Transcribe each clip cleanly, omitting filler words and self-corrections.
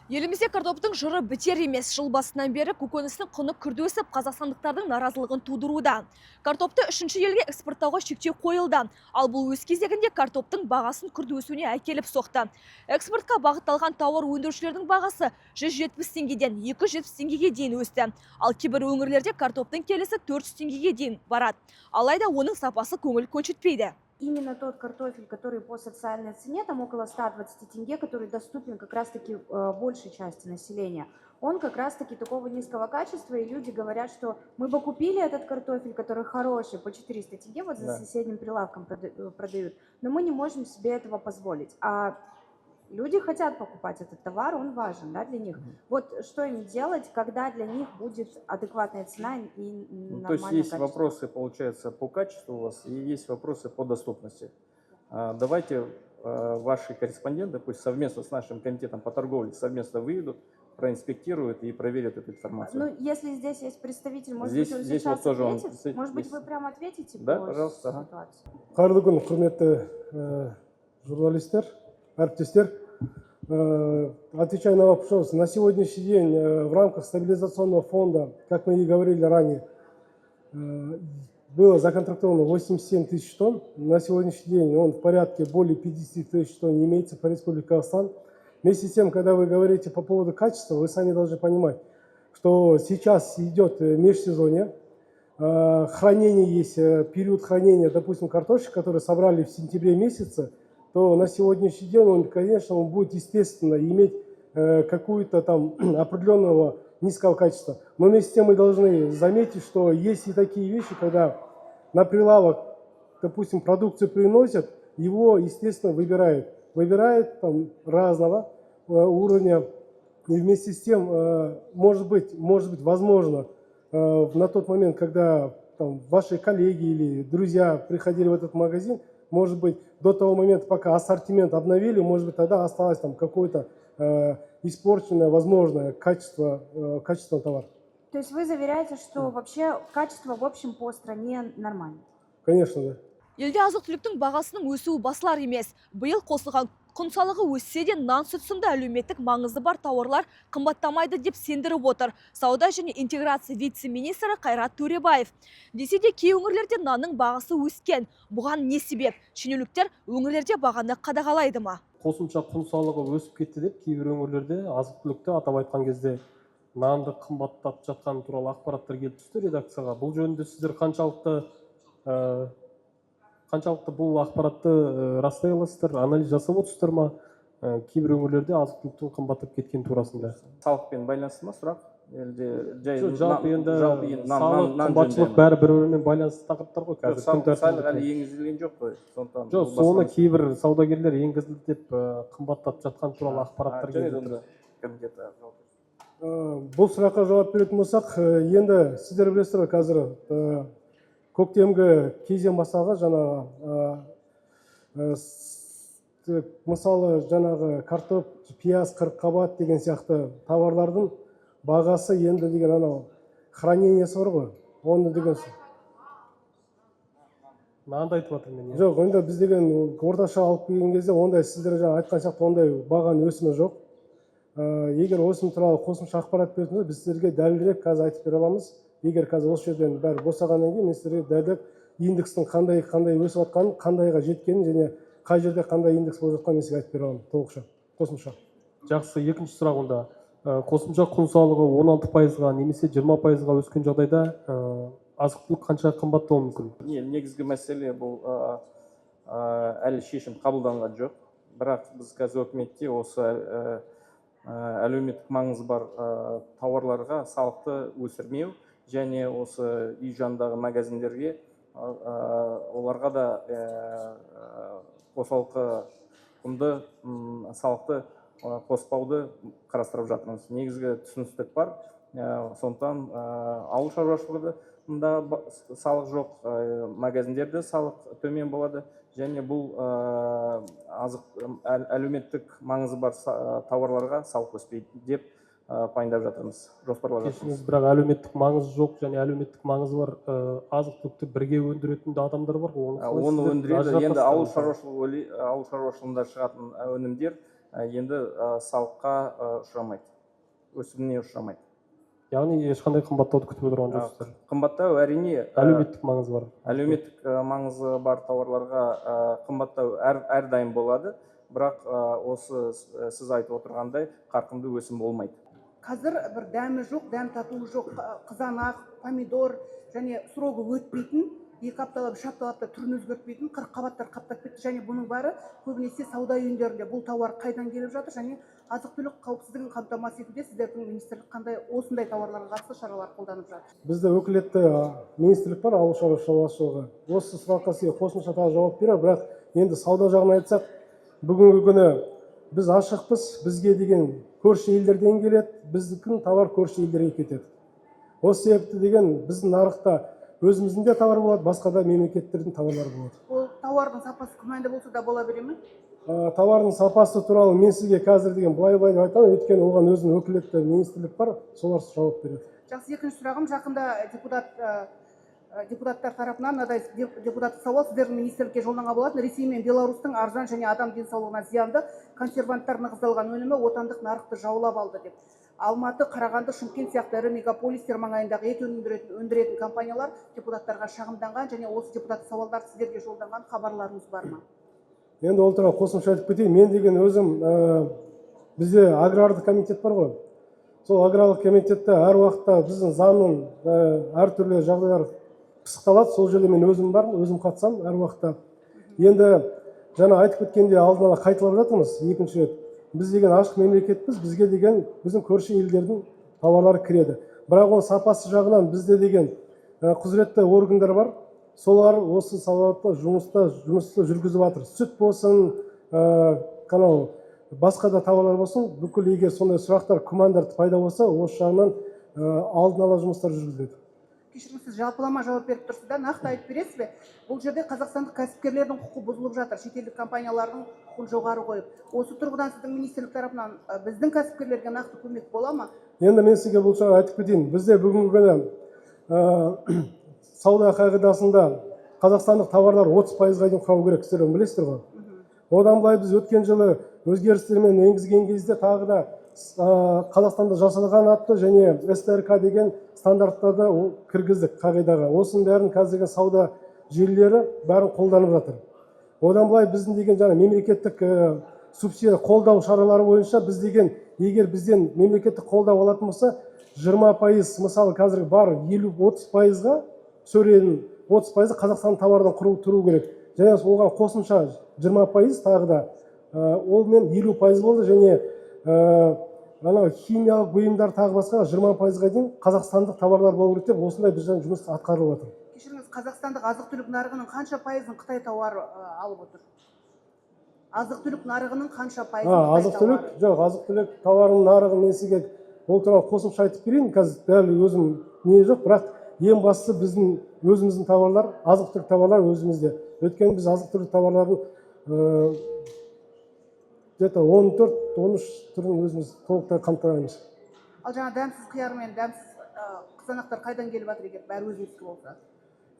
Елімізде картоптың жыры бітер емес. Жыл басынан бері көкөністің құны күрт өсіп, қазақстандықтардың наразылығын тудыруда. Картопты үшінші елге экспорттауға шектеу қойылды. Ал бұл өз кезегінде картоптың бағасын күрт өсуіне әкеліп соқты. Экспортқа бағытталған тауар өндірушілердің бағасы 170 теңгеден 270 теңгеге дейін өсті. Ал кейбір өңірлерде картоптың келісі 400 теңгеге дейін барады. Алайда оның сапасы көңіл көншітпейді. Именно тот картофель, который по социальной цене, там около 120 тенге, который доступен как раз-таки большей части населения, он как раз-таки такого низкого качества, и люди говорят, что мы бы купили этот картофель, который хороший, по 400 тенге, вот за соседним прилавком продают, но мы не можем себе этого позволить. А люди хотят покупать этот товар, он важен, да, для них. Вот что им делать, когда для них будет адекватная цена и нормальное То есть есть качество? вопросы, получается, по качеству у вас и есть вопросы по доступности. Давайте ваши корреспонденты, пусть совместно с нашим комитетом по торговле, совместно выйдут, проинспектируют и проверят эту информацию. Ну, если здесь есть представитель, может Здесь- быть, он здесь сейчас вот тоже он ответит? представитель Может быть, есть. вы прямо ответите Да, по пожалуйста, ага. ситуации? Қайырлы күн, құрметті журналистер, әріптестер. Отвечая на вопрос, на сегодняшний день в рамках стабилизационного фонда, как мы и говорили ранее, было законтрактовано 87 тысяч тонн. На сегодняшний день он в порядке более 50 тысяч тонн имеется по Республике Казахстан. Вместе с тем, когда вы говорите по поводу качества, вы сами должны понимать, что сейчас идет межсезонье, хранение есть, период хранения, допустим, картошки, которые собрали в сентябре месяце, то на сегодняшний день он, конечно, он будет, естественно, иметь какую-то там определенного низкого качества. Но вместе с тем мы должны заметить, что есть и такие вещи, когда на прилавок, допустим, продукцию приносят, его, естественно, выбирают там разного уровня. И вместе с тем, может быть, возможно, на тот момент, когда там, ваши коллеги или друзья приходили в этот магазин, может быть, до того момента, пока ассортимент обновили, может быть, тогда осталось там какое-то испорченное, возможное качество товара. То есть вы заверяете, что вообще качество в общем по стране нормально? Конечно, да. Елде азық-түліктің бағасының өсуі басылар емес. Биыл қосылған құн салығы өссе де нан сүт сынды әлеуметтік маңызы бар тауарлар қымбаттамайды деп сендіріп отыр. Сауда және интеграция вице-министрі Қайрат Төребаев. Десе де кей өңірлерде нанның бағасы өскен. Бұған не себеп? Шенеуніктер өңірлерде бағаны қадағалайды ма? Қосымша құн салығы өсіп кетті деп кейбір өңірлерде азық-түлікті атап айтқан кезде нанды қымбаттап жатқаны туралы ақпараттар келіп түсті редакцияға. Бұл жөнінде сіздер қаншалықты бұл ақпаратты растай аласыздар, анализ жасап отырсыздар ма? Кейбір өңірлерде азық-түліктің қымбаттап кеткен турасында. Салықпен байланысты ма сұрақ? Жалпы енді салық, қымбатшылық бәрі бір-бірімен байланысты тақырыптар ғой қазір. Салық әлі енгізілген жоқ қой. Жоқ, соны кейбір саудагерлер енгізілді деп қымбаттап жатқан туралы ақпараттар келді. Бұл сұраққа жауап беретін болсақ, енді сіздер білесіздер қазір көктемгі кезең басталған, мысалы жаңағы картоп, пияз, қырыққабат деген сияқты товарлардың бағасы енді деген анау хранениесі бар ғой, оны деген. Нанды айтып жатыр мен. Жоқ, енді біз деген орташа алып келген кезде ондай сіздер жаңа айтқан сияқты ондай бағаның өсімі жоқ. Егер өсім туралы қосымша ақпарат берсеңіздер, біз сіздерге дәлірек қазір айтып бере аламыз. Егер қазір осы жерден бәрі босағаннан кейін, мен сіздерге дәлірек индекстің қандай өсіп жатқанын, қандайға жеткенін және қай жерде қандай индекс болып жатқанын мен сізге айтып бере аламын толықша, қосымша. Жақсы, екінші сұрақ онда. Қосымша құн салығы 16%-ға немесе 20%-ға өскен жағдайда азық-түлік қанша қымбаттауы мүмкін? Негізгі мәселе бұл әлі шешім қабылданған жоқ. Бірақ біз қазір үкіметте осы әлеуметтік маңызы бар тауарларға салықты өсірмеу және осы үй жанындағы магазиндерге оларға да қосалқы құнды салықты қоспауды қарастырып жатырмыз. Негізгі түсіністік бар. Сондықтан ауыл шаруашылығында салық жоқ, магазиндерде салық төмен болады. Және бұл әлеуметтік маңызы бар тауарларға салық өспейді деп пайымдап жатырмыз, жоспарлап жатырмыз. Бірақ әлеуметтік маңызы жоқ және әлеуметтік маңызы бар азық-түлікті бірге өндіретін адамдар бар ғой. Оны өндіреді. Енді ауыл шаруашылығында шығатын өнімдер енді салыққа ұшырамайды, өсіміне ұшырамайды. яғни ешқандай қымбаттауды күтіп отырған жоқсыздар. Қымбаттау әрине Әлеуметтік маңызы бар. әлеуметтік маңызы бар тауарларға қымбаттау әрдайым болады, бірақ осы сіз айтып отырғандай қарқынды өсім болмайды. Қазір бір дәмі жоқ, дәм татуы жоқ қызанақ, помидор және срогы өтпейтін, 2 апталап, 3 апталап та түрін өзгертпейтін қырыққабаттар қаптап кетті, және бұның бәрі көбінесе сауда үйіндерінде. Бұл тауар қайдан келіп жатыр, және азық-түлік қауіпсіздігін қамтамасыз етуде сіздердің министрлік қандай осындай тауарларға қатысты шаралар қолданып жатыр? Бізде өкілетті министрлік бар, ауыл шаруашылығы. Осы сұраққа сізге қосымша тағы жауап берер, бірақ енді сауда жағын айтсақ, бүгінгі күні біз ашықпыз, бізге деген көрші елдерден келеді, біздің товар көрші елдерге кетеді. Осы себепті деген біздің нарықта өзіміздің де товар болады, басқа да мемлекеттердің товарлары болады. Ол тауардың сапасы күмәнді болса да бола бере ме? Товардың сапасы туралы мен сізге қазір деген былай деп айтамын, өйткені оған өзінің өкілетті министрлік бар, солар жауап береді. Жақсы, екінші сұрағым, жақында депутаттар тарапынан мынадай депутаттық сауал сіздердің министрлікке жолданған болатын. Ресей мен Беларусьтың арзан және адам денсаулығына зиянды консерванттар нығыздалған өнімі отандық нарықты жаулап алды деп. Алматы, Қарағанды, Шымкент сияқты ірі мегаполистер маңайындағы ет өндіретін компаниялар депутаттарға шағымданған, және осы депутаттық сауалдар сіздерге жолданған, хабарларыңыз бар ма? Енді ол туралы қосымша айтып кетейін. Мен деген өзім бізде аграрлық комитет бар ғой. Сол аграрлық комитетте әр уақытта біздің заңның әртүрлі жағдайлар пысықталады. Сол жерде мен өзім бармын, өзім қатысам әр уақытта. Енді жаңа айтып кеткенде алдын ала қайталап жатырмыз екінші рет. Біз деген ашық мемлекетпіз, бізге деген біздің көрші елдердің тауарлары кіреді. Бірақ оның сапасы жағынан бізде деген құзыретті органдар бар. Солар осы салаларда жұмысты жүргізіп жатыр. Сүт болсын, басқа да тауарлар болсын, бүкіл егер сондай сұрақтар, күмәндар пайда болса, осы жағынан алдын ала жұмыстар жүргізіледі. Кешіріңіз, сіз жалпылама жауап беріп тұрсыз да, нақты айтып бересіз бе? Бұл жерде қазақстандық кәсіпкерлердің құқы бұзылып жатыр, шетелдік компаниялардың құқын жоғары қойып. Осы тұрғыдан сіздің министрлік тарапынан біздің кәсіпкерлерге нақты көмек бола ма? Енді мен сізге бұл жайлы айтып кетейін. Бізде бүгінгі күні сауда қағидасында қазақстандық товарлар 30%-ға дейін құрау керек, сіздер білесіздер ғой. Одан былай біз өткен жылы өзгерістермен енгізген кезде тағы да Қазақстанда жасалған атты және СТРК деген стандарттарды кіргіздік қағидаға. Осының бәрін қазіргі сауда желілері бәрін қолданып жатыр. Одан былай біздің деген жаңа мемлекеттік субсидия қолдау шаралары бойынша біз деген, егер бізден мемлекеттік қолдау алатын болса, 20%, мысалы қазіргі бар 50-30%-ға сөренің 30%-ы Қазақстан товардан тұру керек. Және оған қосымша 20% тағы да ол мен 50% болды, және химиялық бұйымдар тағы басқа 20%-ға дейін қазақстандық товарлар болу керек деп осындай біздің жұмыс атқарылып жатыр. Кешіріңіз, қазақстандық азық-түлік нарығының қанша пайызын Қытай тауары алып отыр? Азық-түлік нарығының қанша пайызын Қытай тауары? Жоқ, азық-түлік товарының нарығын мен сізге ол туралы қосымша айтып берейін. Қазір дәл өзім не жоқ, бірақ ең бастысы біздің өзіміздің товарлар, азық-түлік товарлар өзімізде. Өйткені біз азық-түлік товарлардың где-то 14-13 түрін өзіміз толықтай қамтамаймыз. Ал жаңа дәмсіз қияр мен дәмсіз қызанақтар қайдан келіп жатыр егер бәрі өзіміздікі болса?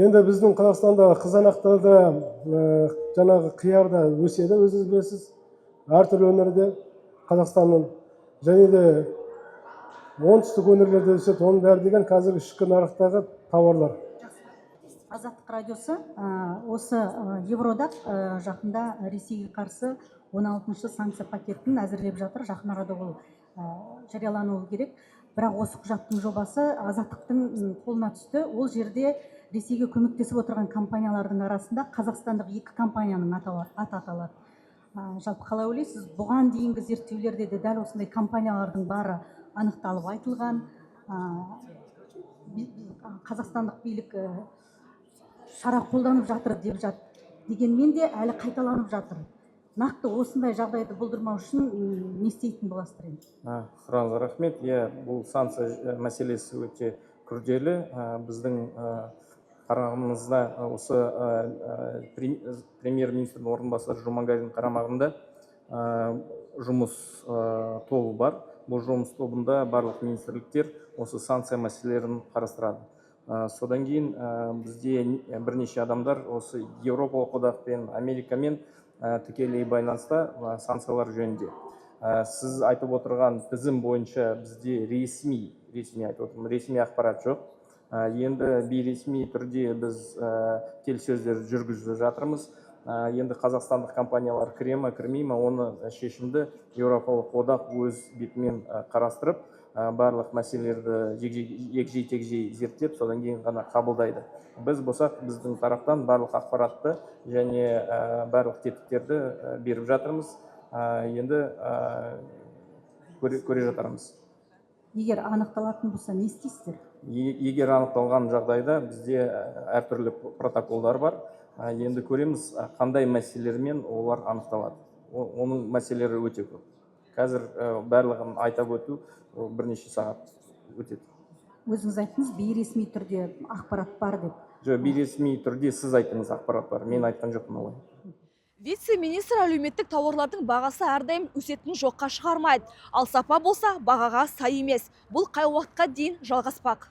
Енді біздің Қазақстанда қызанақтарда жаңағы қиярда өседі, өзіңіз білесіз. Әртүрлі өңірде Қазақстанның, және де оңтүстік өңірлерде өседі. Оның бәрі деген қазіргі ішкі нарықтағы товарлар. Азаттық радиосы осы Евроодақ жақында Ресейге қарсы 16-шы санкция пакетін әзірлеп жатыр. Жақын арада ол жариялануы керек. Бірақ осы құжаттың жобасы Азаттықтың қолына түсті. Ол жерде Ресейге көмектесіп отырған компаниялардың арасында қазақстандық 2 компанияның аты аталады. Жалпы қалай ойлайсыз, бұған дейінгі зерттеулерде де дәл осындай компаниялардың бары анықталып айтылған. Қазақстандық билік шара қолданып жатыр деп жатыр. Дегенмен де әлі қайталанып жатыр. Нақты осындай жағдайды болдырмау үшін не істейтін боласыздар енді? Сұрағыңызға рахмет. Бұл санкция мәселесі өте күрделі. Біздің қарамағымызда осы премьер-министрдің орынбасары Жұмағазин қарамағында жұмыс тобы бар. Бұл жұмыс тобында барлық министрліктер осы санкция мәселелерін қарастырады. Содан кейін бізде бірнеше адамдар осы Еуропалық одақпен, Америкамен тікелей байланыста санкциялар жөнінде. Сіз айтып отырған тізім бойынша бізде ресми айтып отырмын, ресми ақпарат жоқ. Енді бейресми түрде біз келіссөздер жүргізіп жатырмыз. Енді қазақстандық компаниялар кіре ме, кірмей ме, оны шешімді Еуропалық одақ өз бетімен қарастырып, барлық мәселелерді егжей-тегжей зерттеп, содан кейін ғана қабылдайды. Біз болсақ, біздің тараптан барлық ақпаратты және барлық тетіктерді беріп жатырмыз. Енді көре жатармыз. Егер анықталатын болса, не істейсіздер? Егер анықталған жағдайда бізде әртүрлі протоколдар бар. Енді көреміз, қандай мәселелермен олар анықталады. Оның мәселелері өте көп. Қазір барлығын айтап өту бірнеше сағат өтеді. Өзіңіз айттыңыз, бейресми түрде ақпарат бар деп. Жоқ, бейресми түрде сіз айттыңыз ақпарат бар. Мен айтқан жоқпын олай. Вице-министр әлеуметтік тауарлардың бағасы әрдайым өсетінін жоққа шығармайды. Ал сапа болса, бағаға сай емес. Бұл қай уақытқа дейін жалғаспақ?